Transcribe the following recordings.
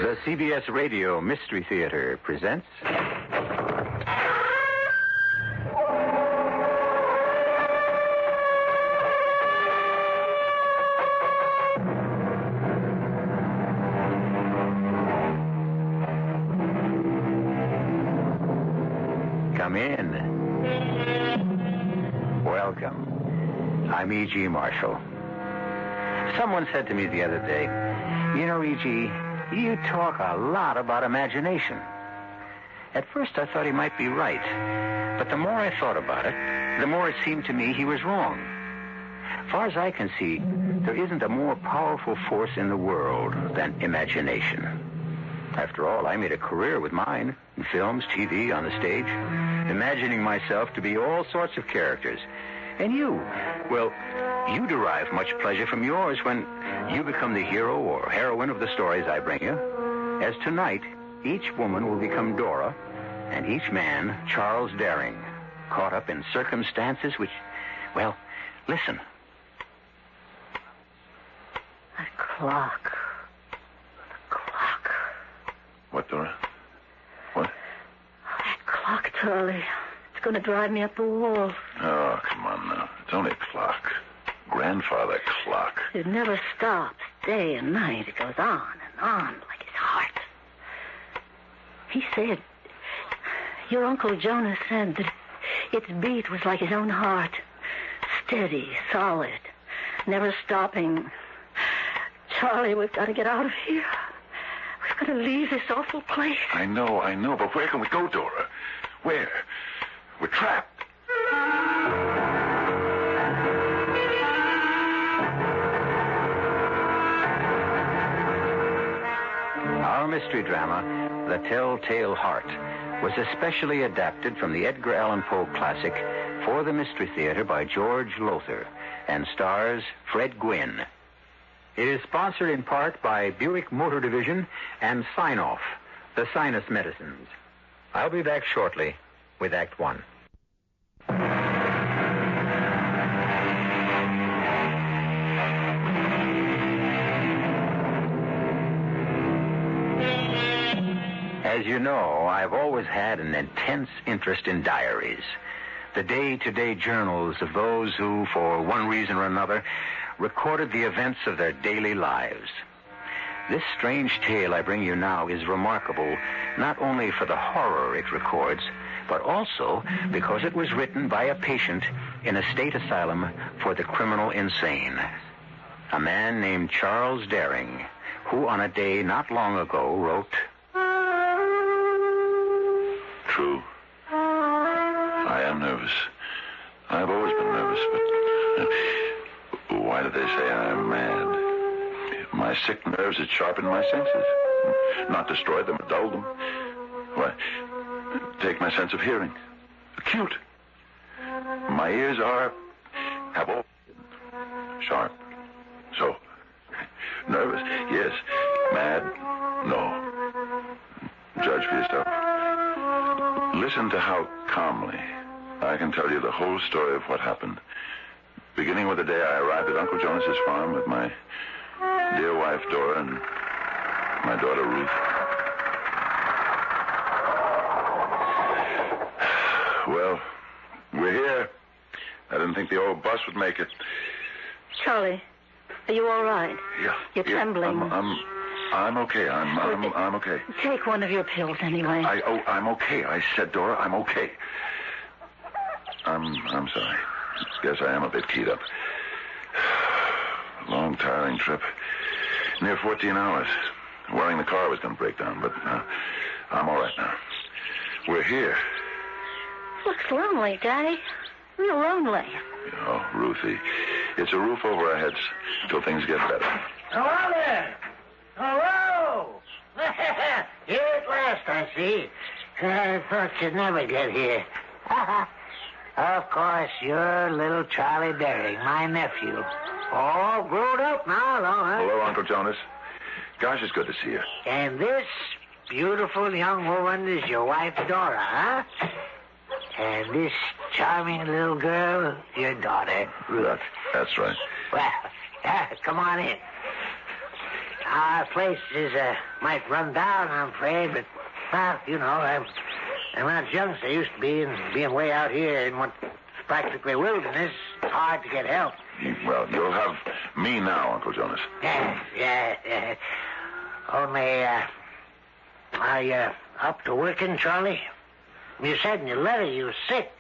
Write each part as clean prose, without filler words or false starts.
The CBS Radio Mystery Theater presents... Come in. Welcome. I'm E.G. Marshall. Someone said to me the other day, you know, E.G., you talk a lot about imagination. At first, I thought he might be right. But the more I thought about it, the more it seemed to me he was wrong. As far as I can see, there isn't a more powerful force in the world than imagination. After all, I made a career with mine, in films, TV, on the stage, imagining myself to be all sorts of characters. And you, well, you derive much pleasure from yours when you become the hero or heroine of the stories I bring you. As tonight, each woman will become Dora, and each man, Charles Daring, caught up in circumstances which, well, listen. That clock. The clock. What, Dora? What? Oh, that clock, Charlie. It's going to drive me up the wall. Oh, come on now. It's only a clock. Grandfather clock. It never stops, day and night. It goes on and on like his heart. He said, your Uncle Jonas said that its beat was like his own heart. Steady, solid, never stopping. Charlie, we've got to get out of here. We've got to leave this awful place. I know, but where can we go, Dora? Where? We're trapped. Our mystery drama, The Telltale Heart, was especially adapted from the Edgar Allan Poe classic for the Mystery Theater by George Lothar and stars Fred Gwynne. It is sponsored in part by Buick Motor Division and Sign-Off, the sinus medicines. I'll be back shortly with Act One. As you know, I've always had an intense interest in diaries, the day-to-day journals of those who, for one reason or another, recorded the events of their daily lives. This strange tale I bring you now is remarkable not only for the horror it records, but also because it was written by a patient in a state asylum for the criminal insane. A man named Charles Daring, who on a day not long ago wrote... True. I am nervous. I've always been nervous, but why do they say I'm mad? My sick nerves had sharpened my senses. Not destroyed them or dulled them. Why, take my sense of hearing. Acute. My ears have all sharp. So, nervous, yes. Mad, no. Judge for yourself. Listen to how calmly I can tell you the whole story of what happened. Beginning with the day I arrived at Uncle Jonas's farm with my dear wife, Dora, and my daughter, Ruth. Well, we're here. I didn't think the old bus would make it. Charlie, are you all right? Yeah. You're trembling. I'm okay. I'm okay. Take one of your pills anyway. I'm okay. I said, Dora, I'm okay. I'm sorry. Guess I am a bit keyed up. Long, tiring trip. Near 14 hours. Worrying the car was going to break down, but I'm all right now. We're here. Looks lonely, Daddy. Real lonely. Oh, Ruthie, it's a roof over our heads till things get better. Hello there. Hello. Here at last, I see. I thought you'd never get here. Of course, you're little Charlie Daring, my nephew. All grown up now, though, huh? Hello, Uncle Jonas. Gosh, it's good to see you. And this beautiful young woman is your wife, Dora, huh? And this charming little girl, your daughter, Ruth. That's right. Well, come on in. our place is might run down, I'm afraid, but, well, you know, I'm not as young as I used to be, and being way out here in what's practically wilderness, it's hard to get help. Well, you'll have me now, Uncle Jonas. Yeah. Only, are you up to working, Charlie? You said in your letter you were sick.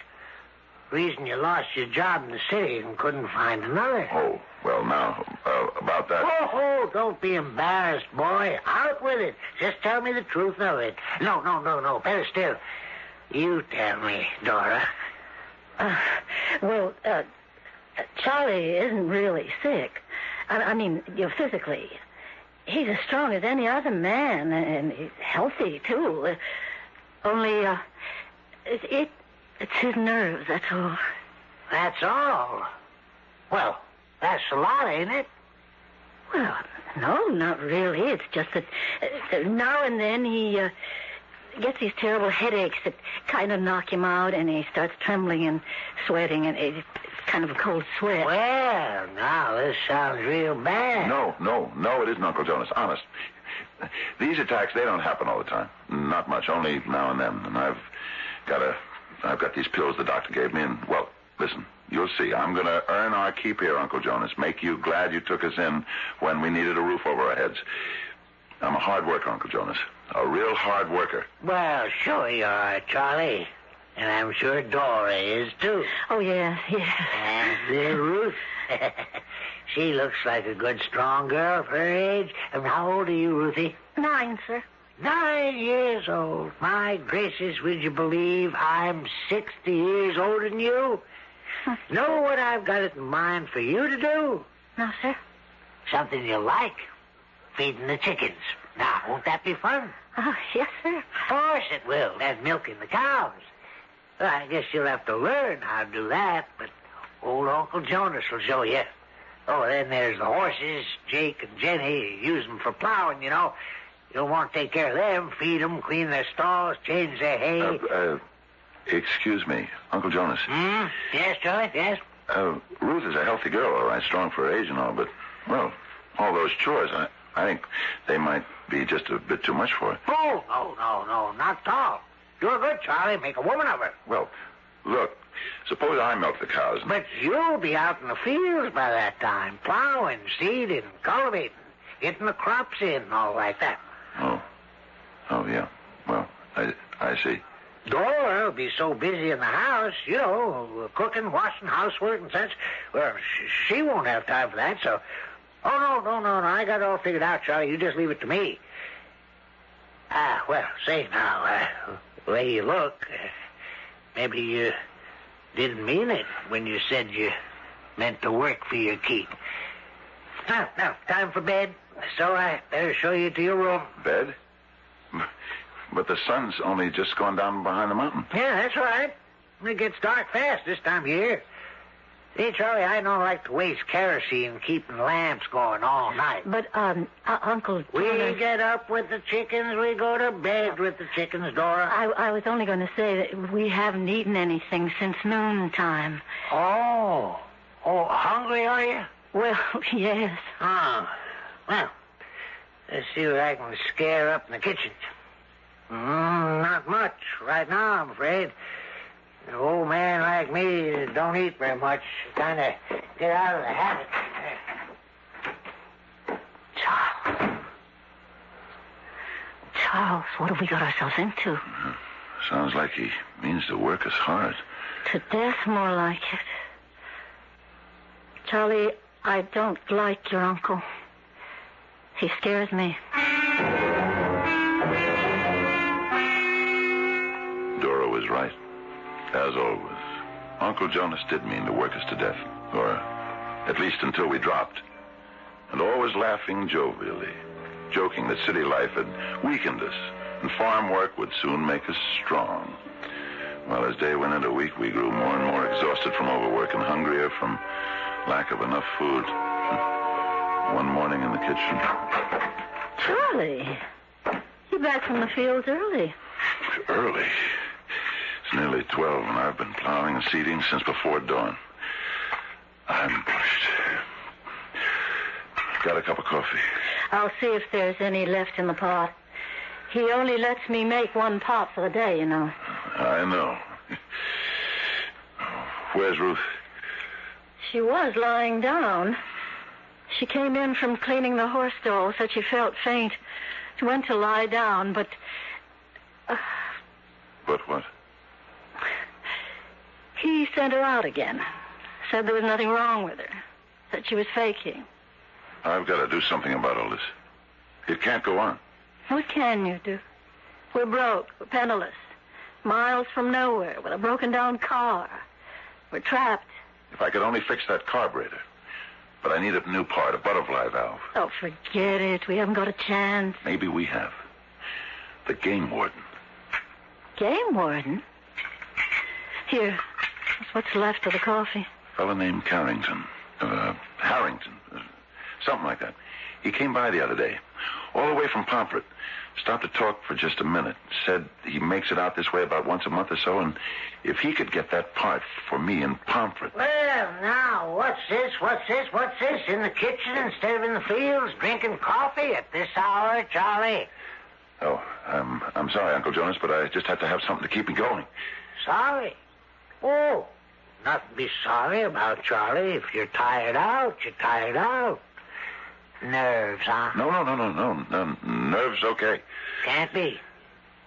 Reason you lost your job in the city and couldn't find another. Oh, well, now, about that... Oh, don't be embarrassed, boy. Out with it. Just tell me the truth of it. No. Better still. You tell me, Dora. Charlie isn't really sick. I mean, physically. He's as strong as any other man, and he's healthy, too. Only, it's his nerves, that's all. That's all? Well, that's a lot, ain't it? Well, no, not really. It's just that now and then he gets these terrible headaches that kind of knock him out, and he starts trembling and sweating, and it's kind of a cold sweat. Well, now, this sounds real bad. No, it isn't, Uncle Jonas. Honest. These attacks, they don't happen all the time. Not much, only now and then. And I've got these pills the doctor gave me, and, well, listen, you'll see. I'm going to earn our keep here, Uncle Jonas. Make you glad you took us in when we needed a roof over our heads. I'm a hard worker, Uncle Jonas. A real hard worker. Well, sure you are, Charlie. And I'm sure Dora is, too. Oh, yes. And Ruth. She looks like a good, strong girl for her age. And how old are you, Ruthie? 9, sir. 9 years old. My gracious, would you believe I'm 60 years older than you? Know what I've got it in mind for you to do? No, sir. Something you like. Feeding the chickens. Now, won't that be fun? Oh, yes, sir. Of course it will. And milking the cows. Well, I guess you'll have to learn how to do that, but old Uncle Jonas will show you. Oh, then there's the horses. Jake and Jenny use them for plowing, you know. You'll want to take care of them, feed them, clean their stalls, change their hay. Excuse me, Uncle Jonas. Yes, Charlie, yes? Ruth is a healthy girl, all right, strong for her age and all, but, well, all those chores, I think they might be just a bit too much for her. Oh, no, not at all. Do her good, Charlie. Make a woman of her. Well, look, suppose I milk the cows. But you'll be out in the fields by that time, plowing, seeding, cultivating, getting the crops in and all like that. Oh, yeah. Well, I see. Dora will be so busy in the house, you know, cooking, washing, housework and such. Well, she won't have time for that, so... Oh, no. I got it all figured out, Charlie. You just leave it to me. Well, say now, the way you look, maybe you didn't mean it when you said you meant to work for your keep. Now, time for bed, so I better show you to your room. Bed? But the sun's only just gone down behind the mountain. Yeah, that's right. It gets dark fast this time of year. See, Charlie, I don't like to waste kerosene keeping lamps going all night. But, Uncle Jonas... We get up with the chickens, we go to bed with the chickens, Dora. I was only going to say that we haven't eaten anything since noontime. Oh, hungry are you? Well, yes. Well, let's see what I can scare up in the kitchen. Not much right now, I'm afraid. An old man like me don't eat very much. Kind of get out of the habit. Charles, what have we got ourselves into? Sounds like he means to work us hard. To death, more like it. Charlie, I don't like your uncle. He scares me. Dora was right. As always, Uncle Jonas did mean to work us to death, or at least until we dropped. And always laughing jovially, joking that city life had weakened us, and farm work would soon make us strong. Well, as day went into week, we grew more and more exhausted from overwork and hungrier from lack of enough food. One morning in the kitchen... Charlie, you're back from the fields early. Early? It's nearly 12, and I've been plowing and seeding since before dawn. I'm pushed. Got a cup of coffee? I'll see if there's any left in the pot. He only lets me make one pot for the day, you know. I know. Where's Ruth? She was lying down. She came in from cleaning the horse stall, said she felt faint. She went to lie down, but... But what? He sent her out again. Said there was nothing wrong with her. Said she was faking. I've got to do something about all this. It can't go on. What can you do? We're broke. We're penniless. Miles from nowhere with a broken-down car. We're trapped. If I could only fix that carburetor. But I need a new part, a butterfly valve. Oh, forget it. We haven't got a chance. Maybe we have. The game warden. Game warden? Here. That's what's left of the coffee. A fellow named Harrington. Something like that. He came by the other day. All the way from Pomfret. Stopped to talk for just a minute. Said he makes it out this way about once a month or so, and if he could get that part for me in Pomfret. Well, now, what's this? In the kitchen instead of in the fields, drinking coffee at this hour, Charlie? Oh, I'm sorry, Uncle Jonas, but I just had to have something to keep me going. Sorry? Oh, nothing to be sorry about, Charlie. If you're tired out, you're tired out. Nerves, huh? No. Nerves, okay. Can't be.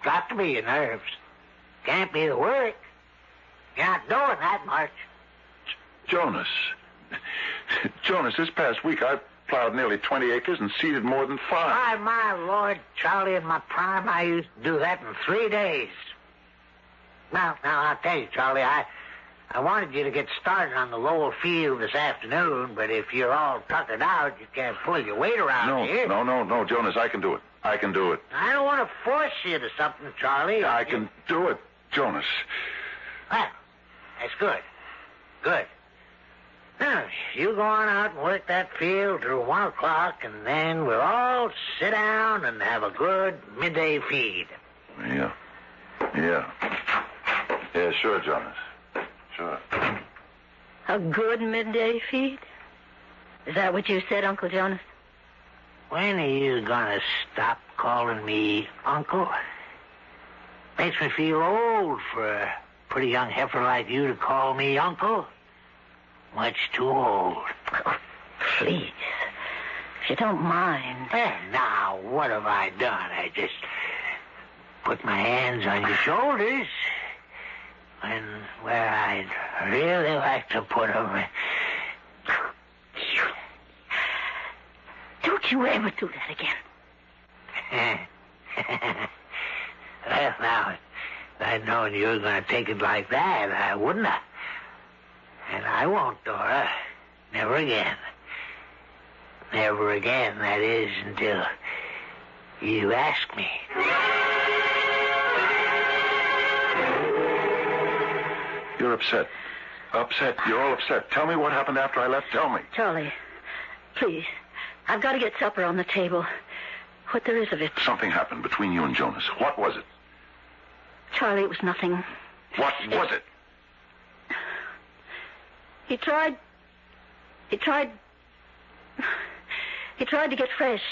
Got to be your nerves. Can't be the work. You're not doing that much. Jonas, this past week I plowed nearly 20 acres and seeded more than 5. My Lord, Charlie, in my prime, I used to do that in 3 days. Now, I'll tell you, Charlie, I wanted you to get started on the lower field this afternoon, but if you're all tuckered out, you can't pull your weight around here. No, Jonas, I can do it. I don't want to force you to something, Charlie. I can do it, Jonas. Well, that's good. Good. Now, you go on out and work that field till 1 o'clock, and then we'll all sit down and have a good midday feed. Yeah, sure, Jonas. Sure. A good midday feed? Is that what you said, Uncle Jonas? When are you gonna stop calling me Uncle? Makes me feel old for a pretty young heifer like you to call me Uncle. Much too old. Oh, please. If you don't mind. Now, what have I done? I just put my hands on your shoulders. And where I'd really like to put them. Don't you ever do that again. Well, now, if I'd known you were going to take it like that, I wouldn't have. And I won't, Dora. Never again. Never again, that is, until you ask me. You're upset. You're all upset. Tell me what happened after I left. Tell me. Charlie, please. I've got to get supper on the table. What there is of it. Something happened between you and Jonas. What was it? Charlie, it was nothing. What was it? He tried to get fresh.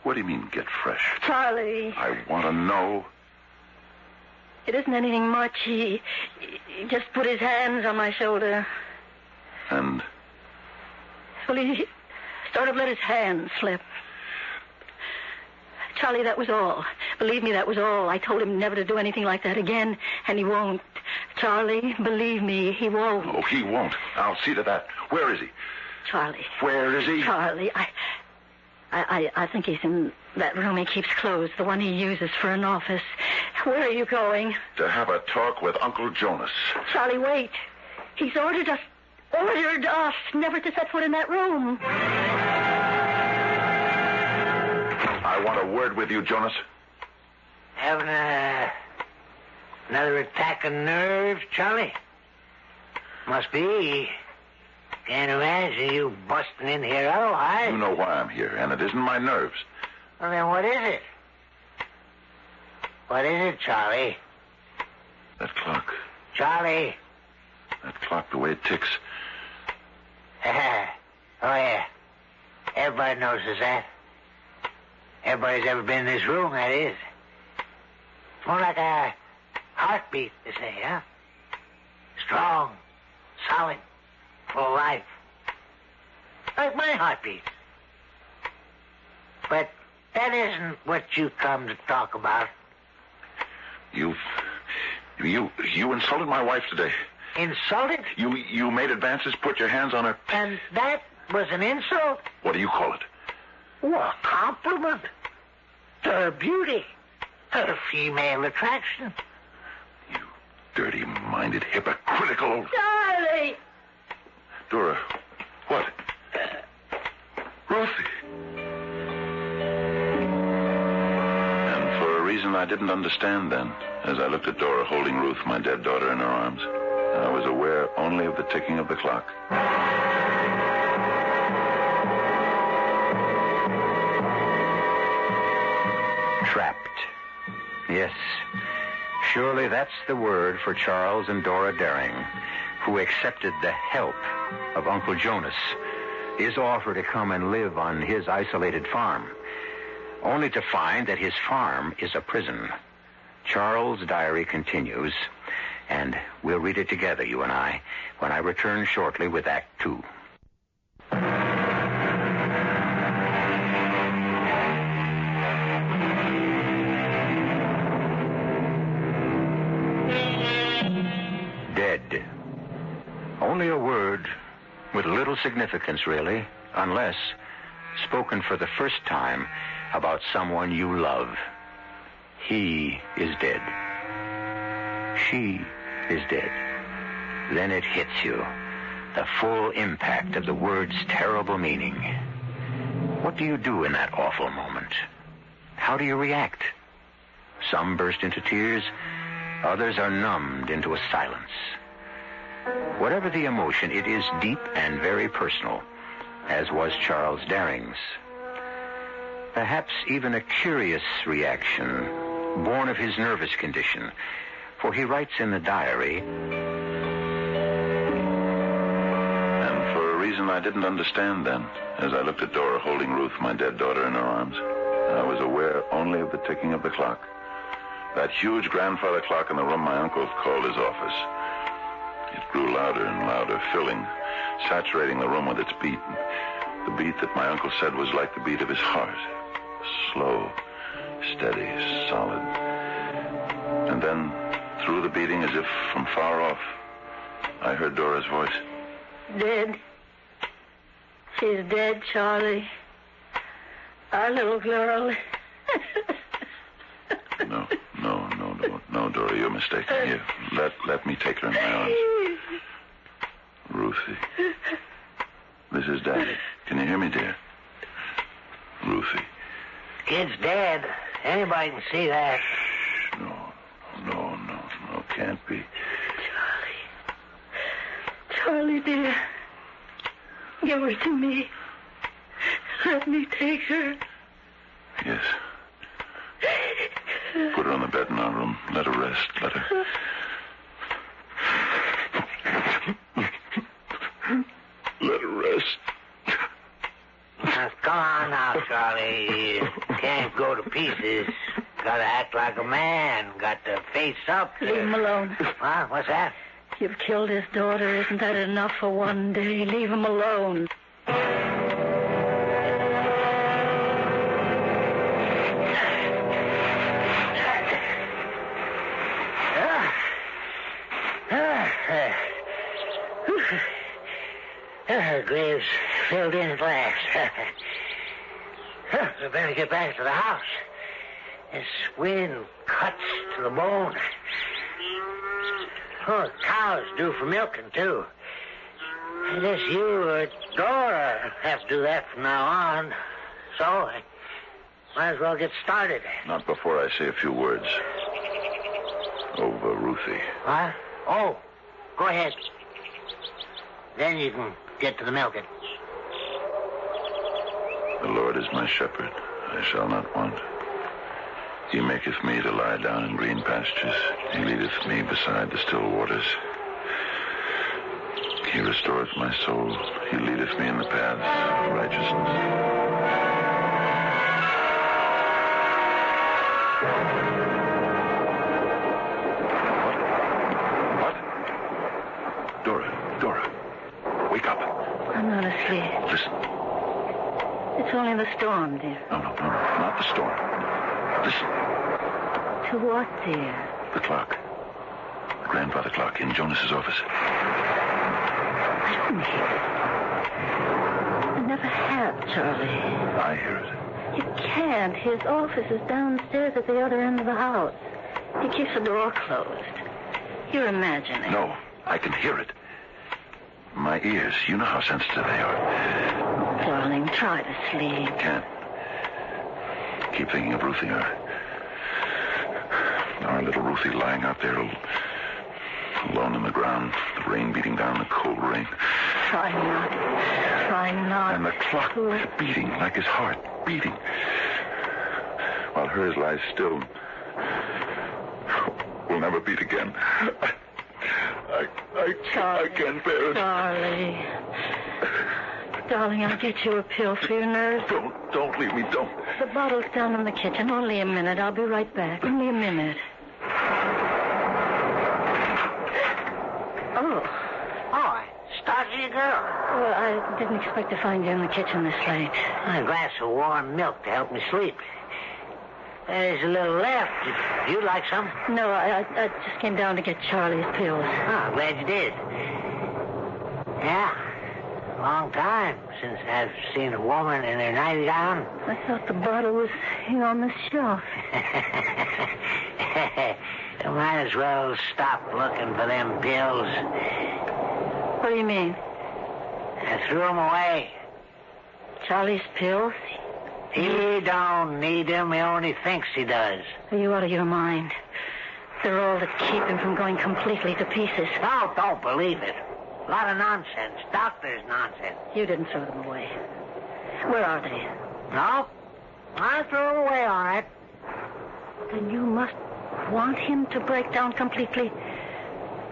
What do you mean, get fresh? Charlie. I want to know. It isn't anything much. He just put his hands on my shoulder. And? Well, he sort of let his hands slip. Charlie, that was all. Believe me, that was all. I told him never to do anything like that again, and he won't. Charlie, believe me, he won't. Oh, he won't. I'll see to that. Where is he? Charlie. Where is he? Charlie, I think he's in that room he keeps closed, the one he uses for an office. Where are you going? To have a talk with Uncle Jonas. Charlie, wait. He's ordered us never to set foot in that room. I want a word with you, Jonas. Having another attack of nerves, Charlie? Must be. Can't imagine you busting in here otherwise. You know why I'm here, and it isn't my nerves. Well, then what is it? What is it, Charlie? That clock. Charlie. That clock, the way it ticks. Oh, yeah. Everybody notices that. Everybody's ever been in this room, that is. It's more like a heartbeat, they say, huh? Strong, solid, full of life. Like my heartbeat. But that isn't what you come to talk about. You insulted my wife today. Insulted? You made advances, put your hands on her. And that was an insult? What do you call it? Well, a compliment to her beauty, her female attraction. You dirty-minded, hypocritical old... Charlie! Dora, what? Ruthie. And for a reason I didn't understand then, as I looked at Dora holding Ruth, my dead daughter, in her arms, I was aware only of the ticking of the clock. Trapped. Yes, surely that's the word for Charles and Dora Daring, who accepted the help of Uncle Jonas, his offer to come and live on his isolated farm, only to find that his farm is a prison. Charles' diary continues, and we'll read it together, you and I, when I return shortly with Act 2. Dead. Only a word with little significance, really, unless spoken for the first time about someone you love. He is dead. She is dead. Then it hits you, the full impact of the word's terrible meaning. What do you do in that awful moment? How do you react? Some burst into tears, others are numbed into a silence. Whatever the emotion, it is deep and very personal, as was Charles Daring's. Perhaps even a curious reaction, born of his nervous condition, for he writes in the diary, And for a reason I didn't understand then, as I looked at Dora holding Ruth, my dead daughter, in her arms, I was aware only of the ticking of the clock. That huge grandfather clock in the room my uncle called his office. It grew louder and louder, filling, saturating the room with its beat. The beat that my uncle said was like the beat of his heart. Slow, steady, solid. And then, through the beating, as if from far off, I heard Dora's voice. Dead. She's dead, Charlie. Our little girl. No, Dora, you're mistaken. Here, let me take her in my arms. Ruthie. This is Daddy. Can you hear me, dear? Ruthie. Kid's dead. Anybody can see that. No, can't be. Charlie, dear. Give her to me. Let me take her. Yes. Put her on the bed in our room. Let her rest. Let her... Let her rest. Now, come on now, Charlie. You can't go to pieces. Gotta act like a man. Got to face up. Leave him alone. Huh? What's that? You've killed his daughter. Isn't that enough for one day? Leave him alone. The grave's filled in at last. We better get back to the house. This wind cuts to the bone. Oh, the cow's due for milking, too. I guess you or Dora have to do that from now on. So, I might as well get started. Not before I say a few words. Over Ruthie. What? Oh, go ahead. Then you can get to the milking. The Lord is my shepherd. I shall not want. He maketh me to lie down in green pastures. He leadeth me beside the still waters. He restoreth my soul. He leadeth me in the paths of righteousness. Dora, wake up. I'm not asleep. Listen. It's only the storm, dear. No, not the storm. Listen. To what, dear? The clock. The grandfather clock in Jonas's office. I don't hear it. I never have, Charlie. I hear it. You can't. His office is downstairs at the other end of the house. He keeps the door closed. You're imagining. No, I can hear it. My ears, you know how sensitive they are. Darling, try to sleep. Can't. Keep thinking of Ruthie. Our little Ruthie lying out there alone in the ground, the rain beating down, the cold rain. Try not. And the clock beating like his heart, beating. While hers lies still. Will never beat again. I can't bear it. Darling, I'll get you a pill for your nerves. Don't leave me, don't. The bottle's down in the kitchen. Only a minute. I'll be right back. Only a minute. Oh, Starchy girl. Well, I didn't expect to find you in the kitchen this late. A glass of warm milk to help me sleep. There's a little left. If you'd like some? No, I just came down to get Charlie's pills. Oh, glad you did. Yeah, long time since I've seen a woman in her nightgown. I thought the bottle was on the shelf. You might as well stop looking for them pills. What do you mean? I threw them away. Charlie's pills? He don't need them. He only thinks he does. Are you out of your mind? They're all to keep him from going completely to pieces. No, don't believe it. A lot of nonsense. Doctor's nonsense. You didn't throw them away. Where are they? No, I threw them away, all right. Then you must want him to break down completely.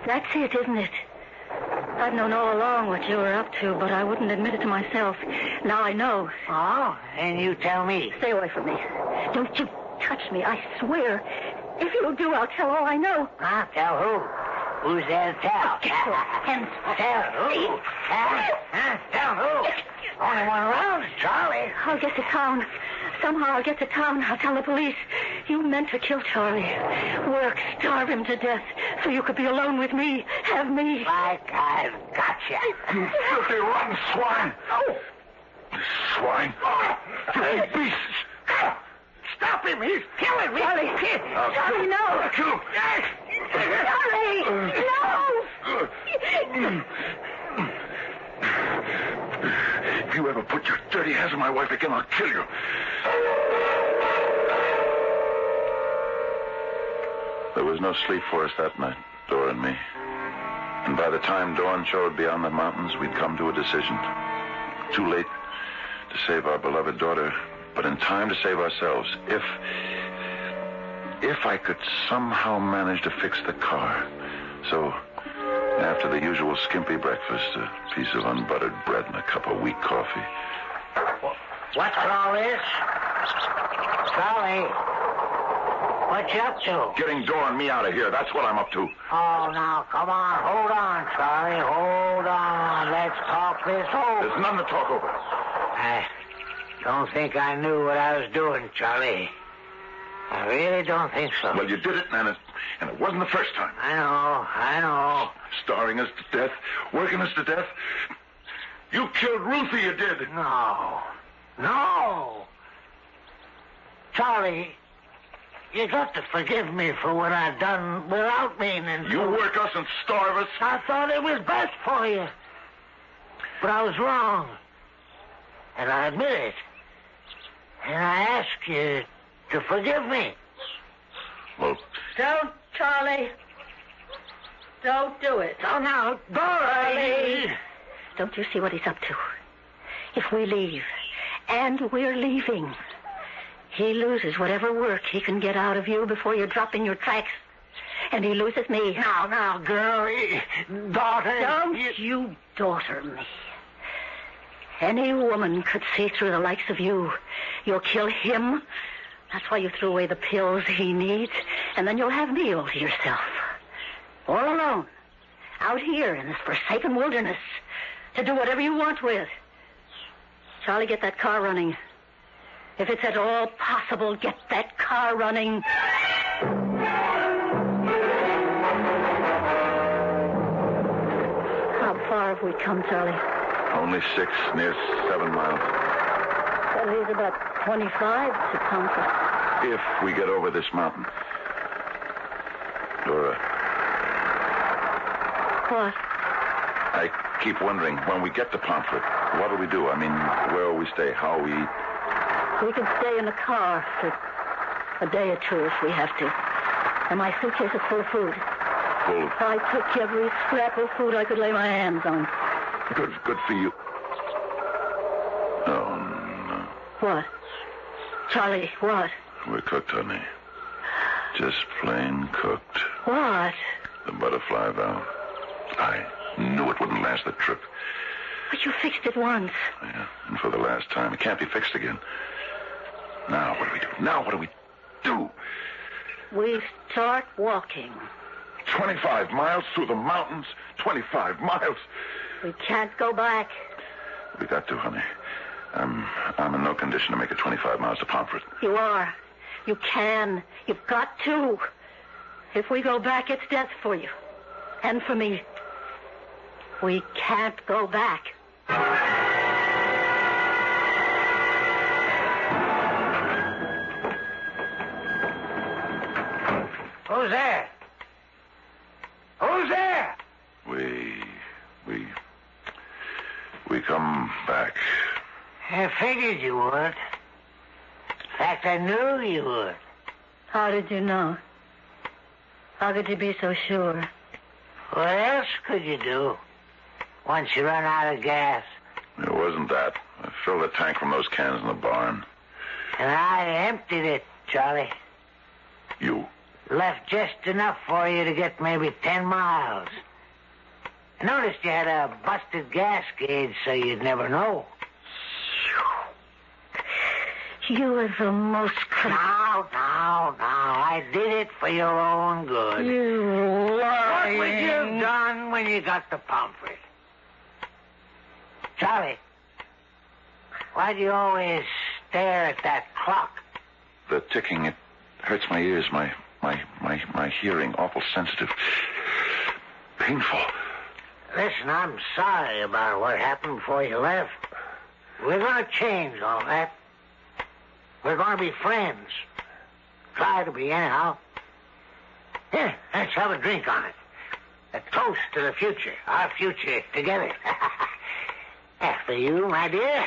That's it, isn't it? I've known all along what you were up to, but I wouldn't admit it to myself. Now I know. Oh, and you tell me. Stay away from me. Don't you touch me, I swear. If you do, I'll tell all I know. Huh? Tell who? Who's there to tell? Get your hands off. Tell who? Huh? Tell who? Only one around is Charlie. I'll get to town. Somehow I'll get to town. I'll tell the police. You meant to kill Charlie. Work, starve him to death, so you could be alone with me. Have me. Like I've got you. You filthy, rotten swine. Oh. Swine. You beasts. Stop him. He's killing me. Charlie. Charlie, no. I'll kill him. Charlie, no. If you ever put your dirty hands on my wife again, I'll kill you. There was no sleep for us that night, Dora and me. And by the time dawn showed beyond the mountains, we'd come to a decision. Too late to save our beloved daughter, but in time to save ourselves. If I could somehow manage to fix the car. So, after the usual skimpy breakfast, a piece of unbuttered bread and a cup of weak coffee. What's all this? Charlie, what you up to? Getting Dora and me out of here. That's what I'm up to. Oh, now, come on. Hold on, Charlie. Hold on. Let's talk this over. There's nothing to talk over. I don't think I knew what I was doing, Charlie. I really don't think so. Well, you did it, and it wasn't the first time. I know. Starving us to death, working us to death. You killed Ruthie, you did. No. Charlie, you got to forgive me for what I've done without meaning to. You work us and starve us. I thought it was best for you. But I was wrong. And I admit it. And I ask you to forgive me. Well, Don't, Charlie. Don't do it. Oh, now, Dora. Don't you see what he's up to? If we leave, and we're leaving, he loses whatever work he can get out of you before you drop in your tracks. and he loses me. Now, girl, daughter. Don't you daughter me. Any woman could see through the likes of you. You'll kill him. That's why you threw away the pills he needs, and then you'll have me all to yourself. All alone. Out here in this forsaken wilderness. To do whatever you want with. Charlie, get that car running. If it's at all possible, get that car running. How far have we come, Charlie? Only 6, near 7 miles. That leaves about 25 to Pomfret. If we get over this mountain. Dora. What? I keep wondering, when we get to Pomfret, what do we do? I mean, where will we stay? How will we eat? We can stay in the car for a day or two if we have to. And my suitcase is full of food. Full? I took every scrap of food I could lay my hands on. Good for you. Oh, no. What? Charlie, what? We're cooked, honey. Just plain cooked. What? The butterfly valve. I knew it wouldn't last the trip. But you fixed it once. Yeah, and for the last time. It can't be fixed again. Now, what do we do? We start walking. 25 miles through the mountains. 25 miles. We can't go back. We got to, honey. I'm in no condition to make it 25 miles to Pomfret. You are. You can. You've got to. If we go back, it's death for you. And for me. We can't go back. Who's there? Who's there? We come back. I figured you would. In fact, I knew you would. How did you know? How could you be so sure? What else could you do once you run out of gas? It wasn't that. I filled a tank from those cans in the barn. And I emptied it, Charlie. You? Left just enough for you to get maybe 10 miles. I noticed you had a busted gas gauge, so you'd never know. You are the most... Now. I did it for your own good. You lying... What would you have done when you got to Pomfret? Charlie, why do you always stare at that clock? The ticking, it hurts my ears, my hearing, awful sensitive. Painful. Listen, I'm sorry about what happened before you left. We're going to change all that. We're going to be friends. Try to be, anyhow. Here, let's have a drink on it. A toast to the future. Our future together. After you, my dear.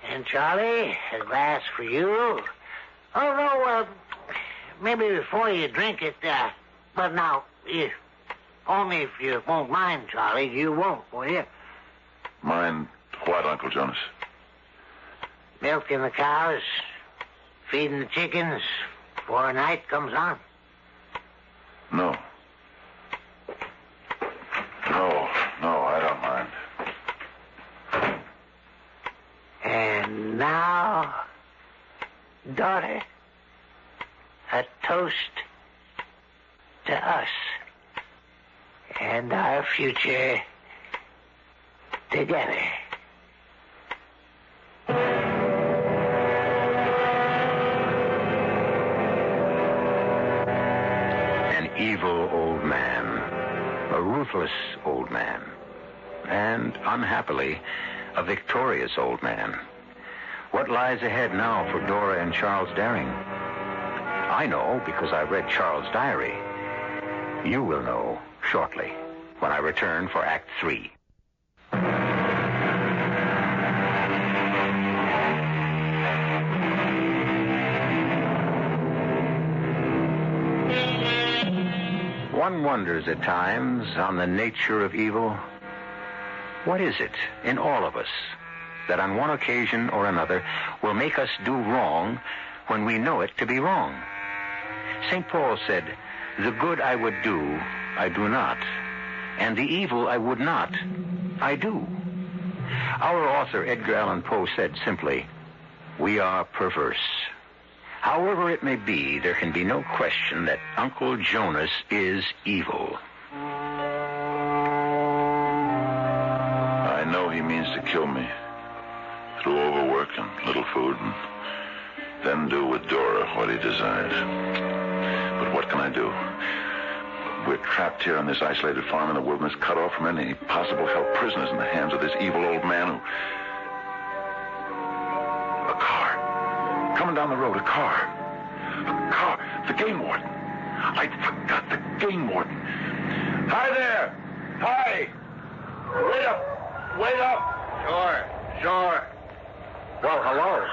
And Charlie, a glass for you. Although, maybe before you drink it, but now, only if you won't mind, Charlie. You won't, will you? Mind what, Uncle Jonas? Milking the cows, feeding the chickens before night comes on. No, I don't mind. And now, daughter, a toast to us and our future together. An evil old man, a ruthless old man, and, unhappily, a victorious old man. What lies ahead now for Dora and Charles Daring? I know because I read Charles' diary. You will know shortly when I return for Act 3. One wonders at times on the nature of evil. What is it in all of us that on one occasion or another will make us do wrong when we know it to be wrong? St. Paul said, "The good I would do, I do not, and the evil I would not, I do." Our author, Edgar Allan Poe, said simply, "We are perverse." However it may be, there can be no question that Uncle Jonas is evil. I know he means to kill me through overwork and little food, and then do with Dora what he desires. But what can I do? We're trapped here on this isolated farm in the wilderness, cut off from any possible help, prisoners in the hands of this evil old man who... A car. Coming down the road, a car. A car. The game warden. I forgot the game warden. Hi there. Hi. Wait up. Wait up. Sure. Well, hello.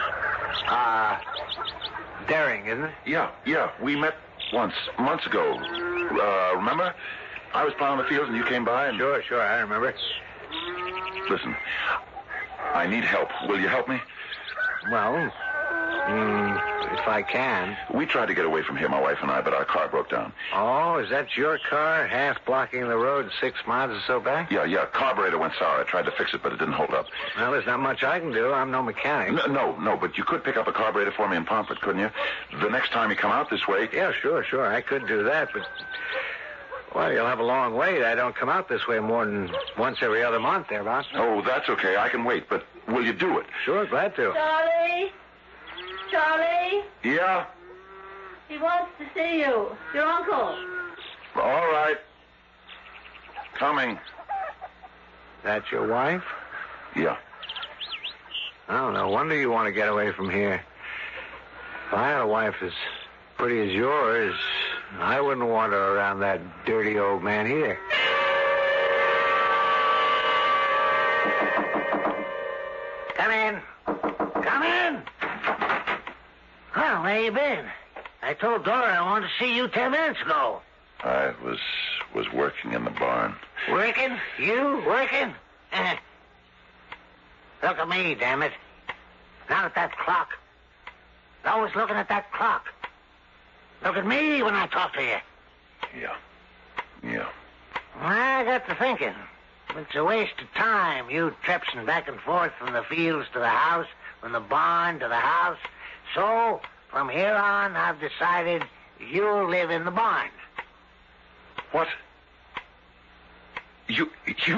Daring, isn't it? Yeah. We met once, months ago. Remember? I was plowing the fields and you came by and... Sure, I remember. Listen, I need help. Will you help me? Well, if I can. We tried to get away from here, my wife and I, but our car broke down. Oh, is that your car, half blocking the road 6 miles or so back? Yeah. Carburetor went sour. I tried to fix it, but it didn't hold up. Well, there's not much I can do. I'm no mechanic. No, but you could pick up a carburetor for me in Pomfret, couldn't you? The next time you come out this way... Yeah, sure. I could do that, but... Well, you'll have a long wait. I don't come out this way more than once every other month, thereabouts. Oh, that's okay. I can wait, but will you do it? Sure, glad to. Charlie? Yeah? He wants to see you. Your uncle. All right. Coming. That your wife? Yeah. Oh, no wonder you want to get away from here. If I had a wife as pretty as yours, I wouldn't want her around that dirty old man here. Come in. Well, where you been? I told Dora I wanted to see you 10 minutes ago. I was working in the barn. Working? You working? Look at me, damn it. Not at that clock. Always looking at that clock. Look at me when I talk to you. Yeah. I got to thinking. It's a waste of time, you trepsing back and forth from the fields to the house, from the barn to the house. So, from here on, I've decided you'll live in the barn. What? You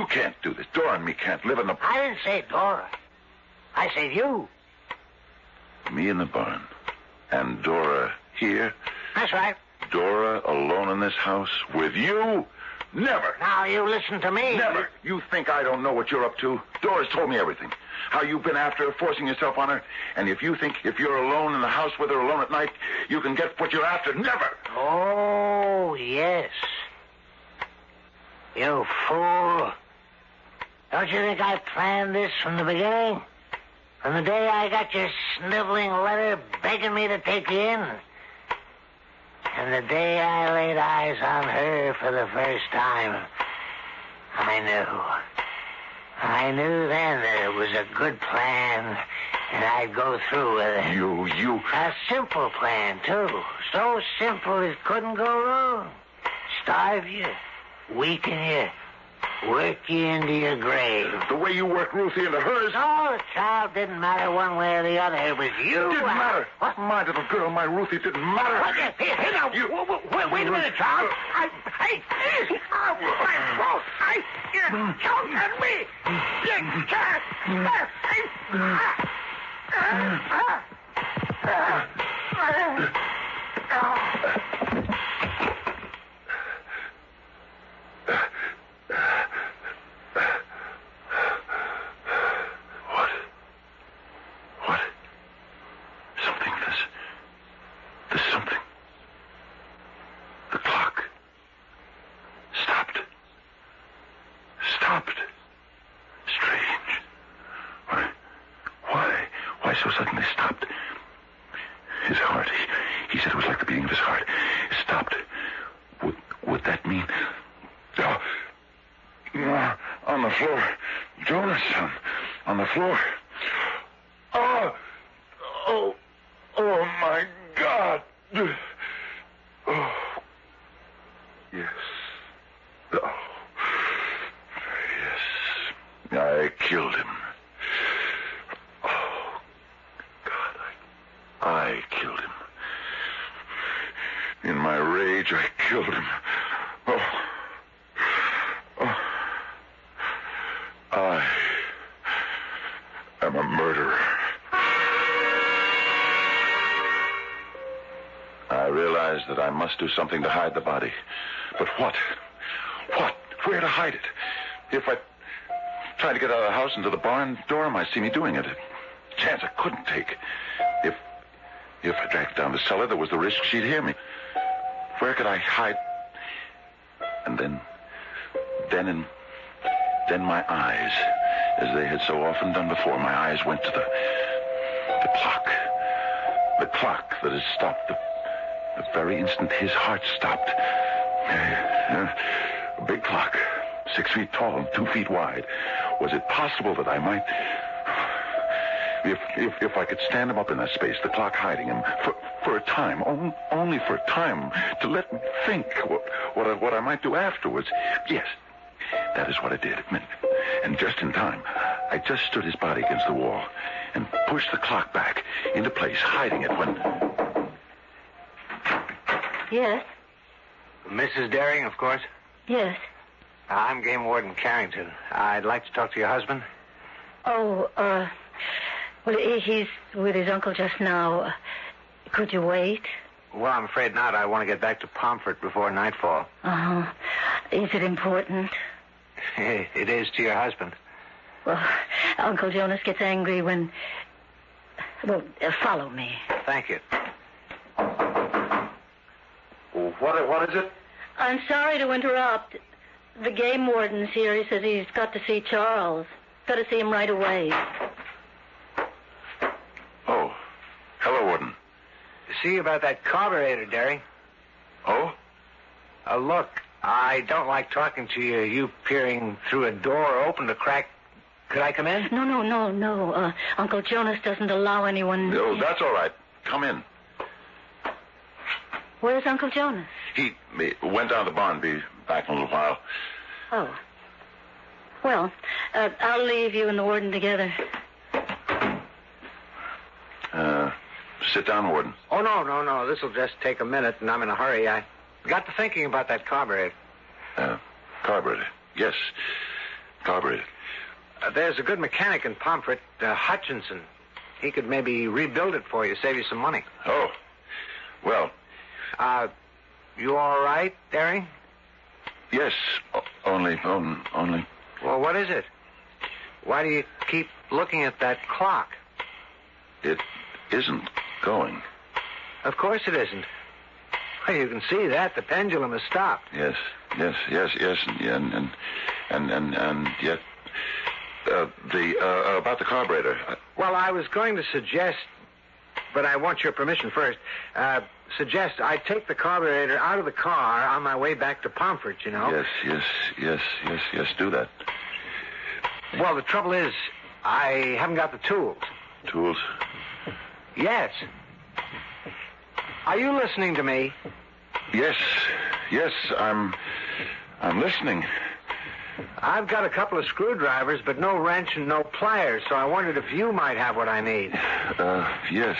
can't do this. Dora and me can't live in the... I didn't say Dora. I said you. Me in the barn. And Dora here? That's right. Dora alone in this house with you? Never. Now, you listen to me. Never. You think I don't know what you're up to? Dora's told me everything. How you've been after her, forcing yourself on her. And if you think if you're alone in the house with her alone at night, you can get what you're after, never. Oh, yes. You fool. Don't you think I planned this from the beginning? From the day I got your sniveling letter begging me to take you in. And the day I laid eyes on her for the first time, I knew then that it was a good plan, and I'd go through with it. You... A simple plan, too. So simple it couldn't go wrong. Starve you, weaken you, work you into your grave. The way you worked Ruthie into hers... No, the child didn't matter one way or the other. It was you. It didn't matter. My little girl, my Ruthie, didn't matter. What? Hey, now, wait a minute, child. You jumped at me. You can't. What? There's something. The clock. Stopped. Strange. Why so suddenly stopped? His heart. He said it was like the beating of his heart. It stopped. Would that mean... on the floor. Jonas, on the floor. Oh, my God. killed him. Oh, God, I killed him. In my rage, I killed him. I am a murderer. I realized that I must do something to hide the body. But what? What? Where to hide it? If I tried to get out of the house into the barn, Dora might see me doing it. A chance I couldn't take. If I dragged down the cellar, there was the risk she'd hear me. Where could I hide? And then my eyes, as they had so often done before, my eyes went to the clock. The clock that had stopped the very instant his heart stopped. A big clock, 6 feet tall and 2 feet wide. Was it possible that I might... If I could stand him up in that space, the clock hiding him, for a time, only for a time, to let me think what I might do afterwards. Yes, that is what I did. And just in time, I just stood his body against the wall and pushed the clock back into place, hiding it when... Yes? Mrs. Daring, of course? Yes. I'm Game Warden Carrington. I'd like to talk to your husband. Oh, well, he's with his uncle just now. Could you wait? Well, I'm afraid not. I want to get back to Pomfret before nightfall. Uh-huh. Is it important? It is to your husband. Well, Uncle Jonas gets angry when... Well, follow me. Thank you. What is it? I'm sorry to interrupt. The game warden's here. He says he's got to see Charles. Got to see him right away. Oh. Hello, Warden. See about that carburetor, Daring. Oh? Look, I don't like talking to you. You peering through a door open to crack. Could I come in? No. Uncle Jonas doesn't allow anyone... No, that's all right. Come in. Where's Uncle Jonas? He went down to the barn. Be back in a little while. Oh. Well, I'll leave you and the warden together. Sit down, Warden. Oh, no. This'll just take a minute, and I'm in a hurry. I got to thinking about that carburetor. Carburetor. Yes. Carburetor. There's a good mechanic in Pomfret, Hutchinson. He could maybe rebuild it for you, save you some money. Oh. Well... you all right, Daring? Yes, only... Well, what is it? Why do you keep looking at that clock? It isn't going. Of course it isn't. Well, you can see that. The pendulum has stopped. Yes, and yet... about the carburetor... Well, I was going to suggest... But I want your permission first. Suggest I take the carburetor out of the car on my way back to Pomfret, you know? Yes, do that. Well, the trouble is, I haven't got the tools. Tools? Yes. Are you listening to me? Yes, I'm listening. I've got a couple of screwdrivers, but no wrench and no pliers, so I wondered if you might have what I need. Yes,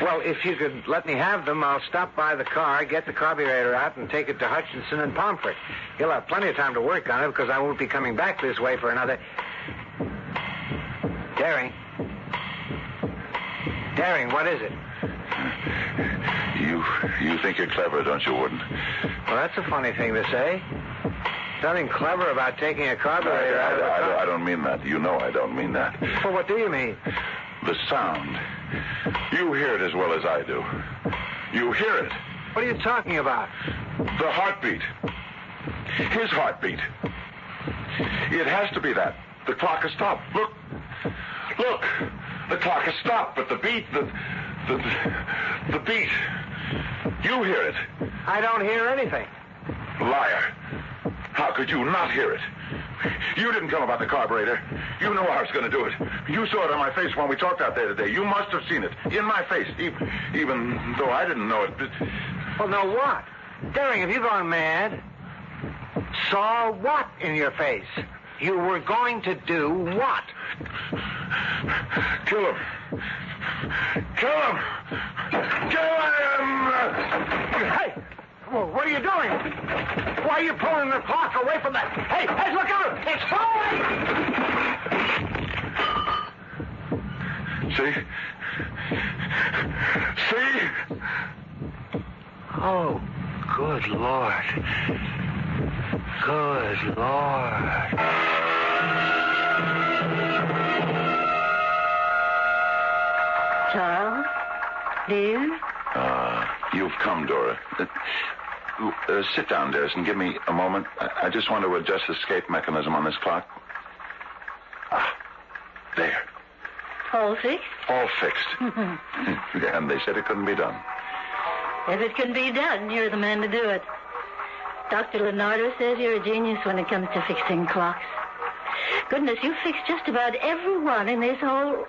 Well, if you could let me have them, I'll stop by the car, get the carburetor out, and take it to Hutchinson and Pomfret. He'll have plenty of time to work on it, because I won't be coming back this way for another... Daring, what is it? You think you're clever, don't you, Warden? Well, that's a funny thing to say. Nothing clever about taking a carburetor out of the car. I don't mean that. You know I don't mean that. Well, what do you mean? The sound. You hear it as well as I do. You hear it. What are you talking about? The heartbeat. His heartbeat. It has to be that. The clock has stopped. Look. The clock has stopped, but the beat, the beat. You hear it. I don't hear anything. Liar. How could you not hear it? You didn't come about the carburetor. You know I was going to do it. You saw it on my face when we talked out there today. You must have seen it. In my face. Even though I didn't know it. Well, no what? Daring, have you gone mad? Saw what in your face? You were going to do what? Kill him. Kill him. Kill him. Hey, what are you doing? Why are you pulling the clock away from that? Hey, look out! It's falling! See? Oh, good Lord. Good Lord. Charles, dear? You've come, Dora. Sit down, dearest, and give me a moment. I just want to adjust the escape mechanism on this clock. There. All fixed? All fixed. And they said it couldn't be done. If it can be done, you're the man to do it. Dr. Leonardo says you're a genius when it comes to fixing clocks. Goodness, you fixed just about every one in this whole...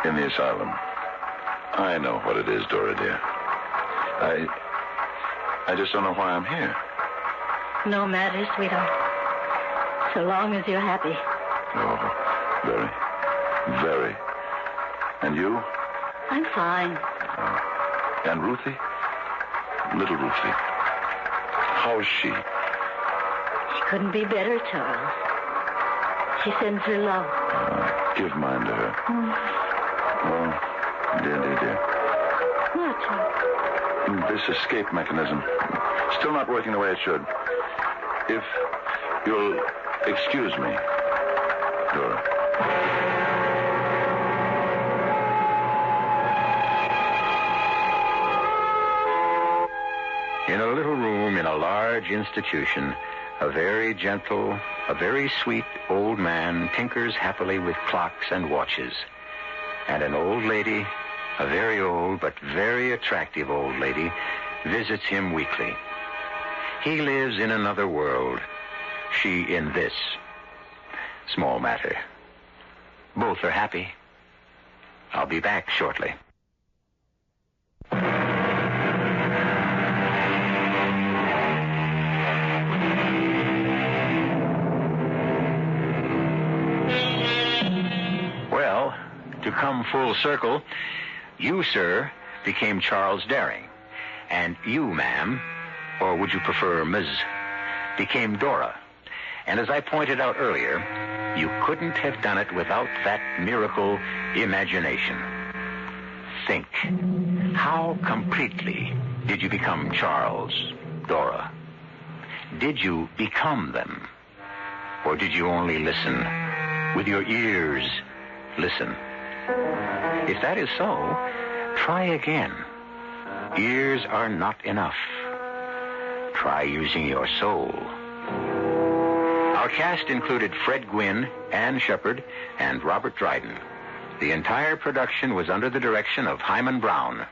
In the asylum. I know what it is, Dora, dear. I just don't know why I'm here. No matter, sweetheart. So long as you're happy. Oh, very, very. And you? I'm fine. And Ruthie? Little Ruthie. How's she? She couldn't be better, Charles. She sends her love. Give mine to her. Oh, dear. What, Charles? This escape mechanism. Still not working the way it should. If you'll excuse me, Dora. In a little room in a large institution, a very gentle, a very sweet old man tinkers happily with clocks and watches. And an old lady, a very old but very attractive old lady, visits him weekly. He lives in another world, she in this. Small matter. Both are happy. I'll be back shortly. Well, to come full circle, you, sir, became Charles Daring. And you, ma'am, or would you prefer Ms., became Dora. And as I pointed out earlier, you couldn't have done it without that miracle imagination. Think. How completely did you become Charles, Dora? Did you become them? Or did you only listen? With your ears, listen. If that is so, try again. Ears are not enough. Try using your soul. Our cast included Fred Gwynne, Ann Shepard, and Robert Dryden. The entire production was under the direction of Hyman Brown.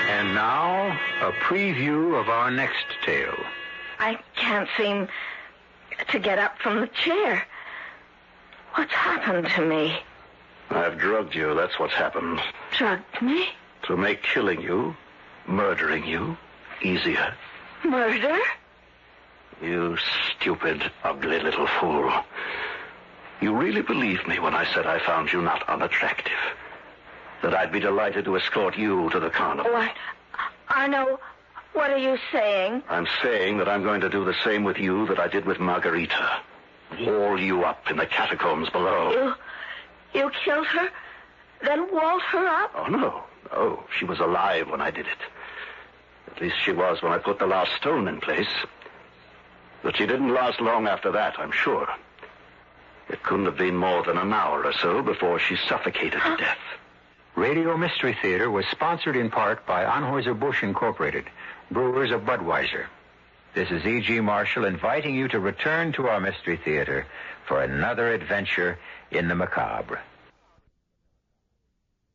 And now, a preview of our next tale. I can't seem to get up from the chair. What's happened to me? I've drugged you, that's what's happened. Drugged me? To make killing you, murdering you, easier. Murder? You stupid, ugly little fool. You really believed me when I said I found you not unattractive. That I'd be delighted to escort you to the carnival. What? Arno, what are you saying? I'm saying that I'm going to do the same with you that I did with Margarita. Wall you up in the catacombs below. You killed her? Then walled her up? Oh, no. No, she was alive when I did it. At least she was when I put the last stone in place. But she didn't last long after that, I'm sure. It couldn't have been more than an hour or so before she suffocated to death. Radio Mystery Theater was sponsored in part by Anheuser-Busch Incorporated, brewers of Budweiser. This is E.G. Marshall inviting you to return to our Mystery Theater for another adventure in the macabre.